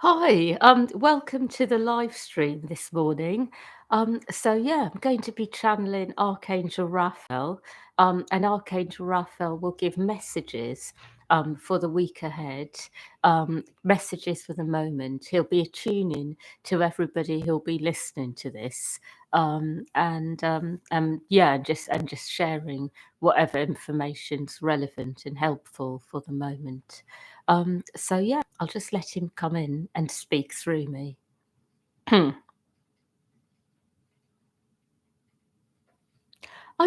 Hi, welcome to the live stream this morning. I'm going to be channeling Archangel Raphael, and Archangel Raphael will give messages for the week ahead, messages for the moment. He'll be attuning to everybody who'll be listening to this, and just sharing whatever information's relevant and helpful for the moment. I'll just let him come in and speak through me. I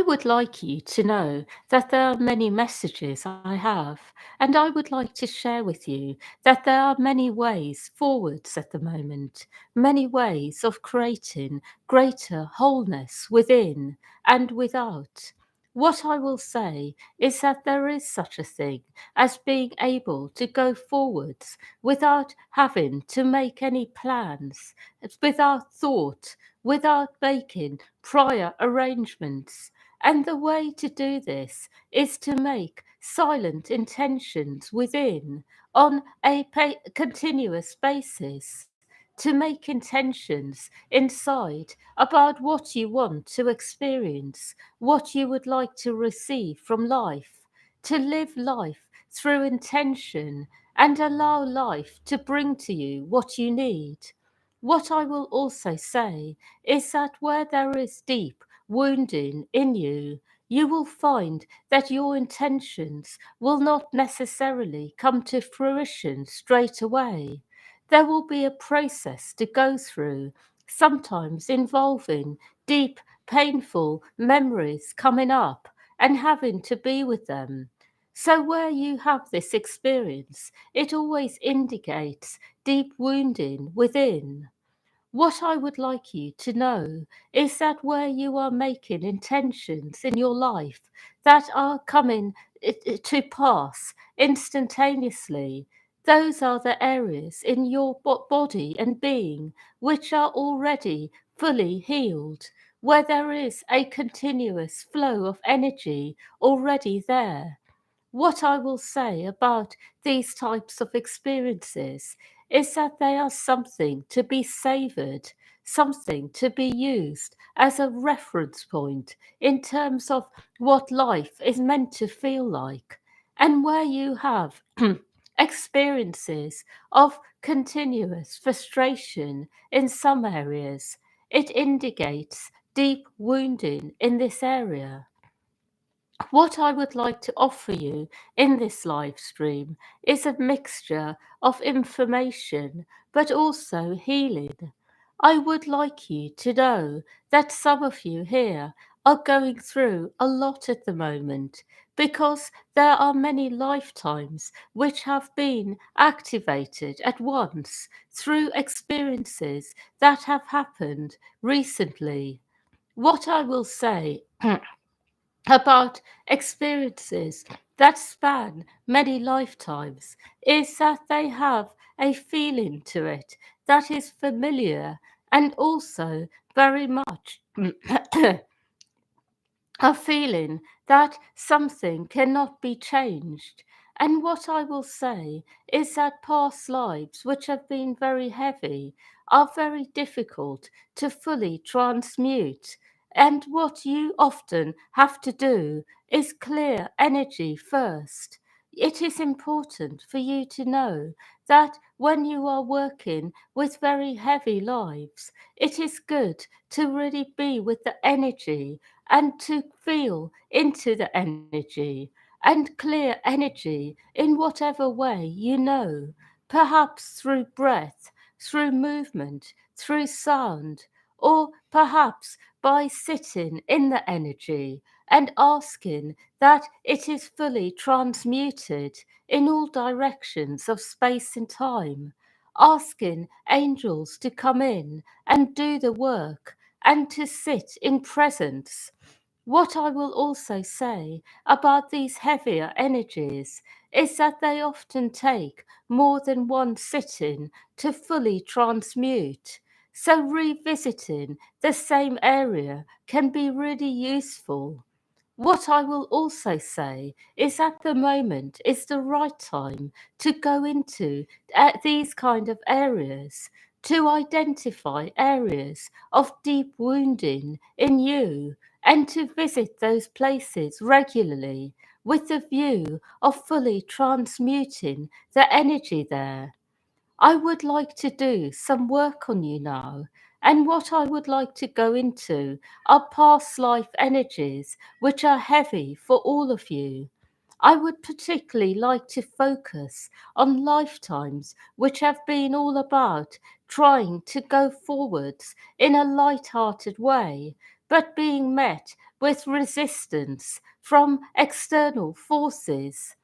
would like you to know that there are many messages I have, and I would like to share with you that there are many ways forwards at the moment, many ways of creating greater wholeness within and without. What I will say is that there is such a thing as being able to go forwards without having to make any plans, without thought, without making prior arrangements. And the way to do this is to make silent intentions within on a continuous basis. To make intentions inside about what you want to experience, what you would like to receive from life, to live life through intention and allow life to bring to you what you need. What I will also say is that where there is deep wounding in you, you will find that your intentions will not necessarily come to fruition straight away. There will be a process to go through, sometimes involving deep, painful memories coming up and having to be with them. So, where you have this experience, it always indicates deep wounding within. What I would like you to know is that where you are making intentions in your life that are coming to pass instantaneously, those are the areas in your body and being which are already fully healed, where there is a continuous flow of energy already there. What I will say about these types of experiences is that they are something to be savoured, something to be used as a reference point in terms of what life is meant to feel like. And where you have experiences of continuous frustration in some areas, it indicates deep wounding in this area. What I would like to offer you in this live stream is a mixture of information but also healing. I would like you to know that some of you here are going through a lot at the moment because there are many lifetimes which have been activated at once through experiences that have happened recently. What I will say about experiences that span many lifetimes is that they have a feeling to it that is familiar and also very much a feeling that something cannot be changed. And what I will say is that past lives, which have been very heavy, are very difficult to fully transmute. And what you often have to do is clear energy first. It is important for you to know that when you are working with very heavy lives, it is good to really be with the energy and to feel into the energy and clear energy in whatever way you know, perhaps through breath, through movement, through sound, or perhaps by sitting in the energy and asking that it is fully transmuted in all directions of space and time, asking angels to come in and do the work and to sit in presence. What I will also say about these heavier energies is that they often take more than one sitting to fully transmute. So revisiting the same area can be really useful. What I will also say is at the moment is the right time to go into these kind of areas, to identify areas of deep wounding in you and to visit those places regularly with the view of fully transmuting the energy there. I would like to do some work on you now. And what I would like to go into are past life energies, which are heavy for all of you. I would particularly like to focus on lifetimes which have been all about trying to go forwards in a light-hearted way, but being met with resistance from external forces.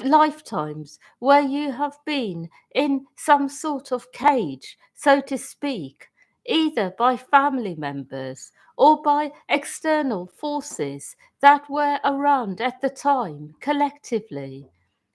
Lifetimes where you have been in some sort of cage, so to speak, either by family members or by external forces that were around at the time collectively.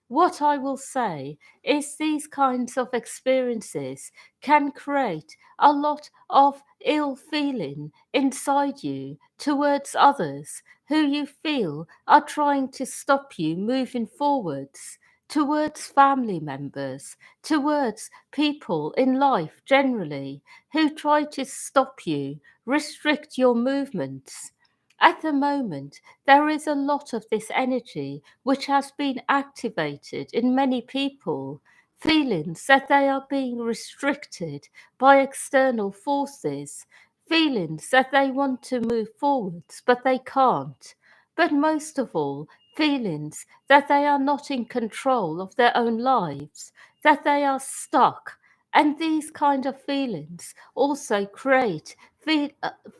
What I will say is these kinds of experiences can create a lot of ill feeling inside you towards others who you feel are trying to stop you moving forwards, towards family members, towards people in life generally who try to stop you, restrict your movements. At the moment, there is a lot of this energy which has been activated in many people, feelings that they are being restricted by external forces, feelings that they want to move forwards but they can't, but most of all, feelings that they are not in control of their own lives, that they are stuck. And these kind of feelings also create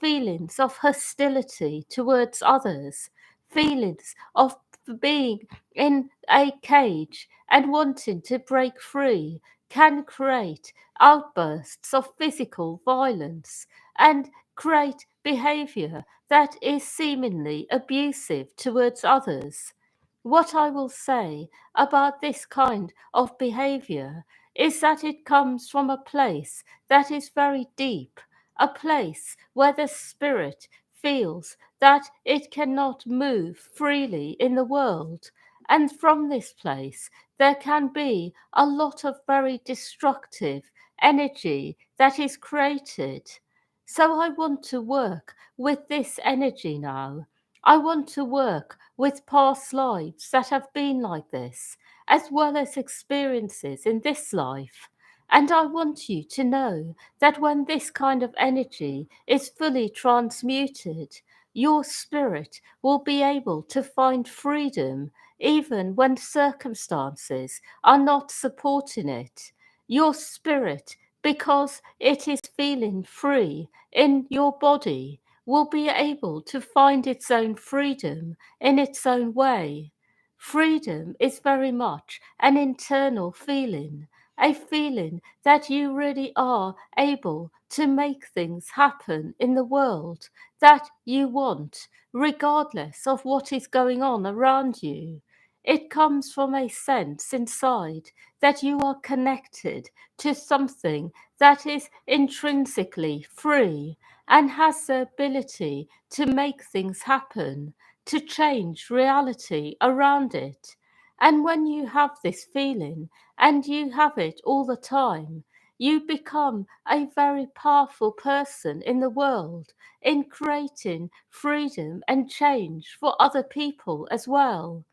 feelings of hostility towards others, feelings of being in a cage and wanting to break free can create outbursts of physical violence and create behavior that is seemingly abusive towards others. What I will say about this kind of behavior is that it comes from a place that is very deep, a place where the spirit feels that it cannot move freely in the world. And from this place, there can be a lot of very destructive energy that is created. So I want to work with this energy now. I want to work with past lives that have been like this, as well as experiences in this life. And I want you to know that when this kind of energy is fully transmuted, your spirit will be able to find freedom even when circumstances are not supporting it. Your spirit, because it is feeling free in your body, will be able to find its own freedom in its own way. Freedom is very much an internal feeling, a feeling that you really are able to make things happen in the world that you want, regardless of what is going on around you. It comes from a sense inside that you are connected to something that is intrinsically free and has the ability to make things happen, to change reality around it. And when you have this feeling, and you have it all the time, you become a very powerful person in the world in creating freedom and change for other people as well.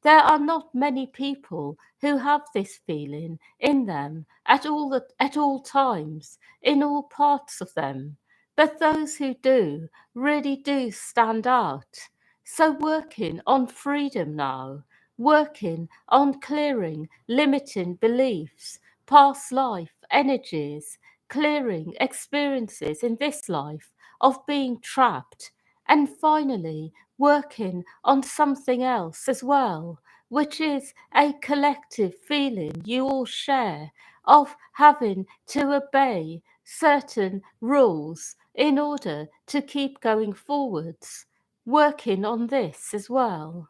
There are not many people who have this feeling in them at all times, in all parts of them. But those who do really do stand out. So working on freedom now, working on clearing limiting beliefs, past life energies, clearing experiences in this life of being trapped, and finally working on something else as well, which is a collective feeling you all share of having to obey certain rules in order to keep going forwards. Working on this as well.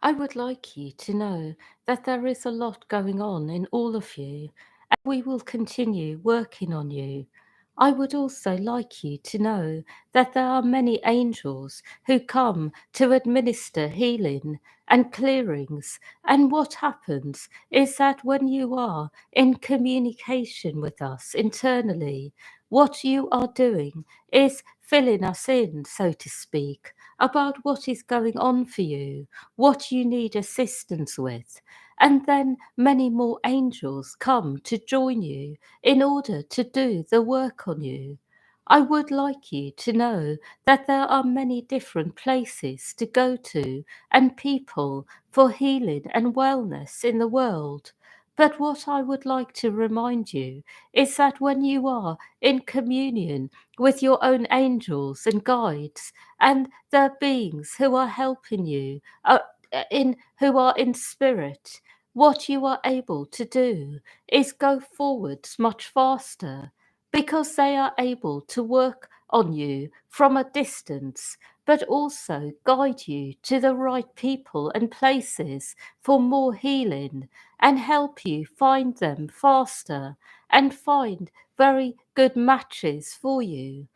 I would like you to know that there is a lot going on in all of you, and we will continue working on you. I would also like you to know that there are many angels who come to administer healing and clearings. And what happens is that when you are in communication with us internally, what you are doing is filling us in, so to speak, about what is going on for you, what you need assistance with. And then many more angels come to join you in order to do the work on you. I would like you to know that there are many different places to go to and people for healing and wellness in the world. But what I would like to remind you is that when you are in communion with your own angels and guides and the beings who are helping you, who are in spirit, what you are able to do is go forwards much faster because they are able to work on you from a distance, but also guide you to the right people and places for more healing and help you find them faster and find very good matches for you.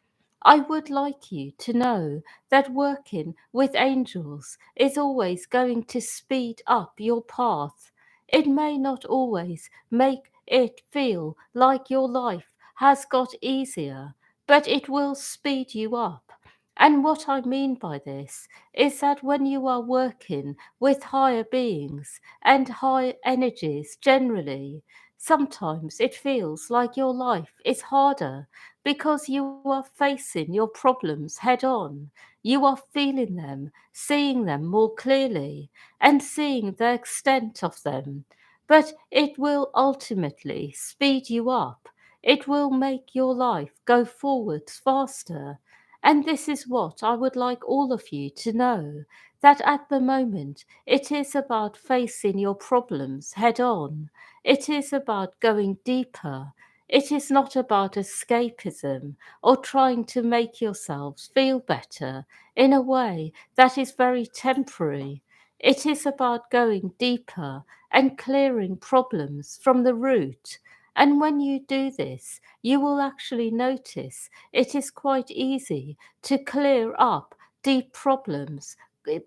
I would like you to know that working with angels is always going to speed up your path. It may not always make it feel like your life has got easier, but it will speed you up. And what I mean by this is that when you are working with higher beings and high energies generally, sometimes it feels like your life is harder because you are facing your problems head on. You are feeling them, seeing them more clearly, and seeing the extent of them. But it will ultimately speed you up. It will make your life go forwards faster. And this is what I would like all of you to know, that at the moment it is about facing your problems head on. It is about going deeper. It is not about escapism or trying to make yourselves feel better in a way that is very temporary. It is about going deeper and clearing problems from the root. And when you do this, you will actually notice it is quite easy to clear up deep problems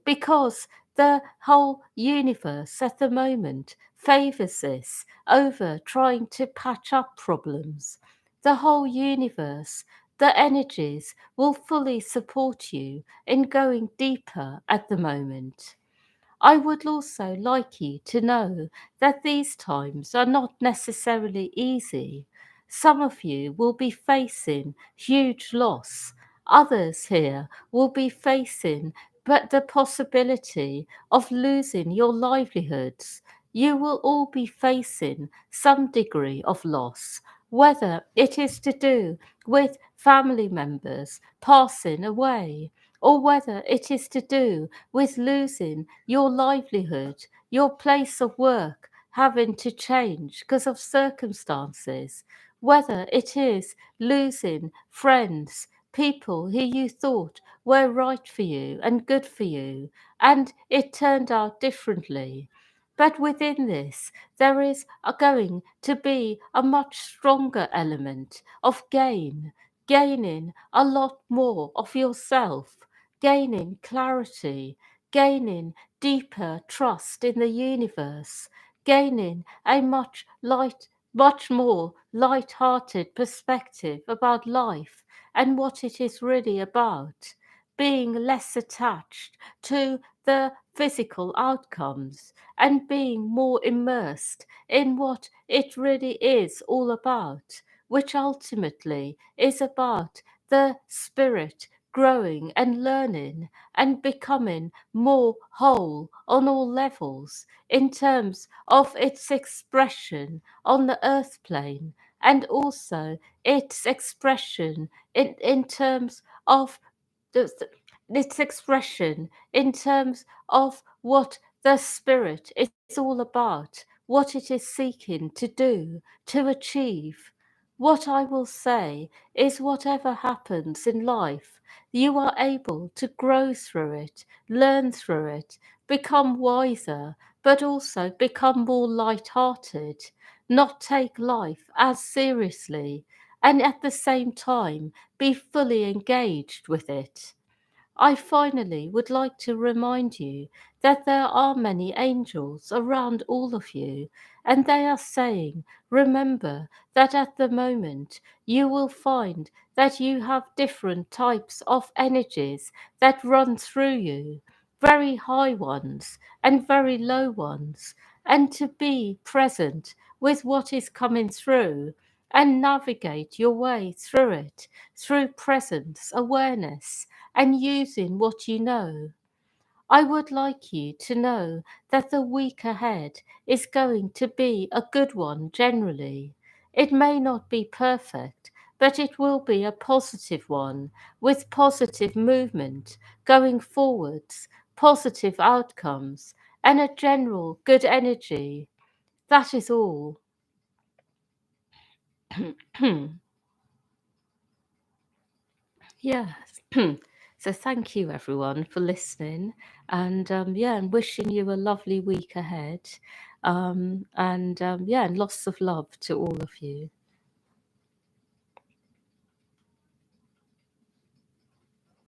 because the whole universe at the moment favors this over trying to patch up problems. The whole universe, the energies will fully support you in going deeper at the moment. I would also like you to know that these times are not necessarily easy. Some of you will be facing huge loss. Others here will be facing but the possibility of losing your livelihoods. You will all be facing some degree of loss, whether it is to do with family members passing away, or whether it is to do with losing your livelihood, your place of work having to change because of circumstances, whether it is losing friends, people who you thought were right for you and good for you, and it turned out differently. But within this, there is going to be a much stronger element of gaining a lot more of yourself, gaining clarity, gaining deeper trust in the universe, gaining a much more light-hearted perspective about life and what it is really about, being less attached to the physical outcomes and being more immersed in what it really is all about, which ultimately is about the spirit growing and learning and becoming more whole on all levels in terms of its expression on the earth plane and also its expression in terms of the, its expression in terms of what the spirit is all about, what it is seeking to do, to achieve. What I will say is whatever happens in life, you are able to grow through it, learn through it, become wiser, but also become more light-hearted, not take life as seriously, and at the same time be fully engaged with it. I finally would like to remind you that there are many angels around all of you, and they are saying, remember that at the moment you will find that you have different types of energies that run through you, very high ones and very low ones, and to be present with what is coming through and navigate your way through it through presence, awareness, and using what you know. I would like you to know that the week ahead is going to be a good one generally. It may not be perfect, but it will be a positive one with positive movement going forwards, positive outcomes, and a general good energy. That is all. Yes. So thank you everyone for listening, and yeah, and wishing you a lovely week ahead. And yeah, and lots of love to all of you.